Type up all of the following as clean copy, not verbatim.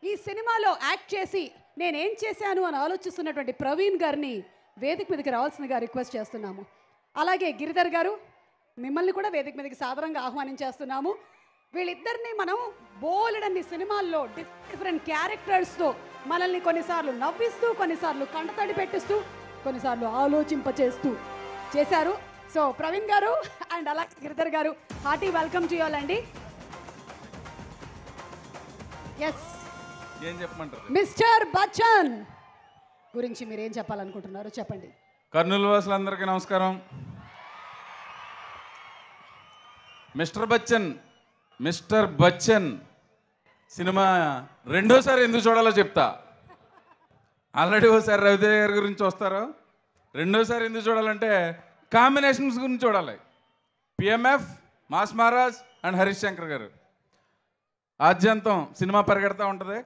ఈ సినిమాలో యాక్ట్ చేసి నేనేం చేశాను అని ఆలోచిస్తున్నటువంటి ప్రవీణ్ గారిని వేదిక మీదకి రావాల్సిందిగా రిక్వెస్ట్ చేస్తున్నాము. అలాగే గిరిధర్ గారు మిమ్మల్ని కూడా వేదిక మీదకి సాదరంగా ఆహ్వానించేస్తున్నాము. వీళ్ళిద్దరిని మనం బోలెడన్ని సినిమాల్లో డిఫరెంట్ క్యారెక్టర్స్తో మనల్ని కొన్నిసార్లు నవ్విస్తూ, కొన్నిసార్లు కంటతడి పెట్టిస్తూ, కొన్నిసార్లు ఆలోచింపచేస్తూ చేశారు. సో ప్రవీణ్ గారు అండ్ అలాగే గిరిధర్ గారు, hearty welcome to you all అండి. ఎస్, ఏం చెప్పమంటారు? మిస్టర్ బచ్చన్ గురించి మీరు ఏం చెప్పాలనుకుంటున్నారు చెప్పండి. కర్నూలు వాసులందరికీ నమస్కారం. మిస్టర్ బచ్చన్ సినిమా రెండోసారి ఎందుకు చూడాలో చెప్తా. ఆల్రెడీ ఓసారి రవితేజ గారి గురించి వస్తారు. రెండోసారి ఎందుకు చూడాలంటే కాంబినేషన్స్ గురించి చూడాలి. PMF, mass Maharaj and Harish Shankar గారు. ఆద్యంతం సినిమా పరిగెడతా ఉంటుంది.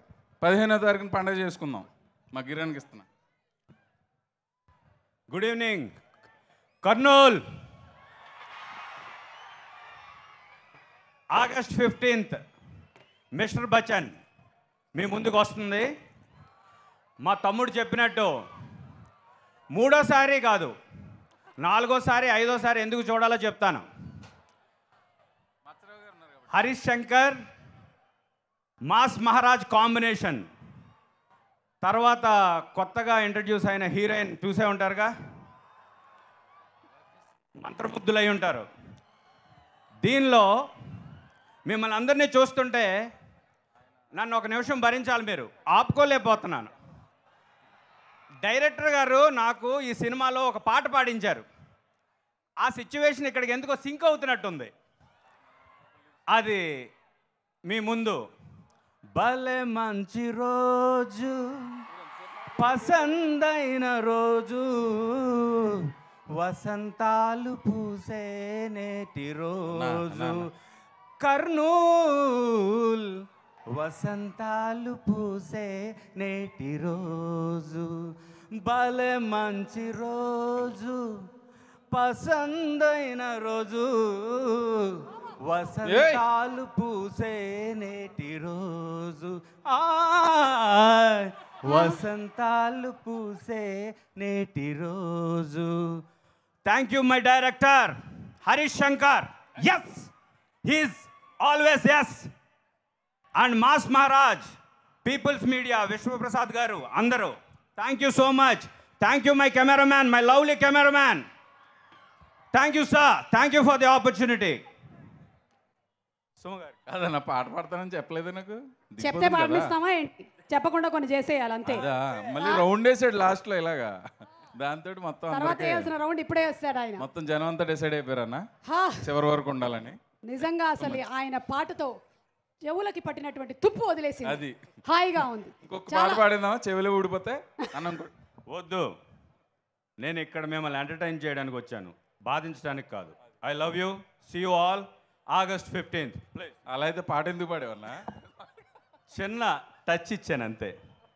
15వ తారీఖున పండుగ చేసుకుందాం. మా గిరానికి ఇస్తున్నా. Good evening Kurnool. August 15th mister Bachchan మీ ముందుకు వస్తుంది. మా తమ్ముడు చెప్పినట్టు మూడోసారి కాదు, 4వ సారి 5వ సారి ఎందుకు చూడాలో చెప్తాను. Harish Shankar mass Maharaj combination. తర్వాత కొత్తగా ఇంట్రడ్యూస్ అయిన హీరోయిన్ చూసే ఉంటారుగా, మంత్రముగ్ధులై ఉంటారు. దీనిలో మిమ్మల్ని అందరినీ చూస్తుంటే నన్ను ఒక నిమిషం భరించాలి, మీరు ఆపుకోలేకపోతున్నాను. డైరెక్టర్ గారు నాకు ఈ సినిమాలో ఒక పాట పాడించారు. ఆ సిచ్యువేషన్ ఇక్కడికి ఎందుకో సింక్ అవుతున్నట్టుంది. అది మీ ముందు. భలే మంచి రోజు, పసందైన రోజు, వసంతాలు పూసే నేటి రోజు, కర్నూల్ వసంతాలు పూసే నేటి రోజు, భలే మంచి రోజు, పసందైన రోజు, వసంతాలు పూసే నేటి రోజు, వసంతాలు పూసే నేటి రోజు. Thank you my director Harish Shankar. Yes, he's always yes. And mass Maharaj, People's Media, Vishwaprasad garu, అందరూ thank you so much. Thank you my cameraman, my lovely cameraman. Thank you sir, thank you for the opportunity. అదన్నా పాట పాడతానని చెప్పలేదు నాకు. చెప్తే పాడనిస్తామా ఏంటి? చెప్పకుండా కొన్ని చేసేయాలి అంతే. మళ్ళీ రౌండ్ వేసాడు లాస్ట్ లో ఇలాగా. దాంతో మొత్తం తర్వాత వేయాల్సిన రౌండ్ ఇప్పుడే వేస్తాడు ఆయన. మొత్తం జనం అంతా డిసైడ్ అయిపోయారన్నా చివరి వరకు ఉండాలని. నిజంగా అసలు ఆయన పాటతో చెవులకి పట్టినటువంటి తుప్పు వదిలేసి అది హాయిగా ఉంది. ఇంకొక పాట పాడిందామా? చెవులు ఊడిపోతే అన్నం వద్దు. నేను ఇక్కడ మిమ్మల్ని ఎంటర్టైన్ చేయడానికి వచ్చాను, బాధించడానికి కాదు. I love you. See you all August 15th. అలా అయితే పాట ఎందుకు పాడేవన్నా? చిన్న టచ్ ఇచ్చాను అంతే.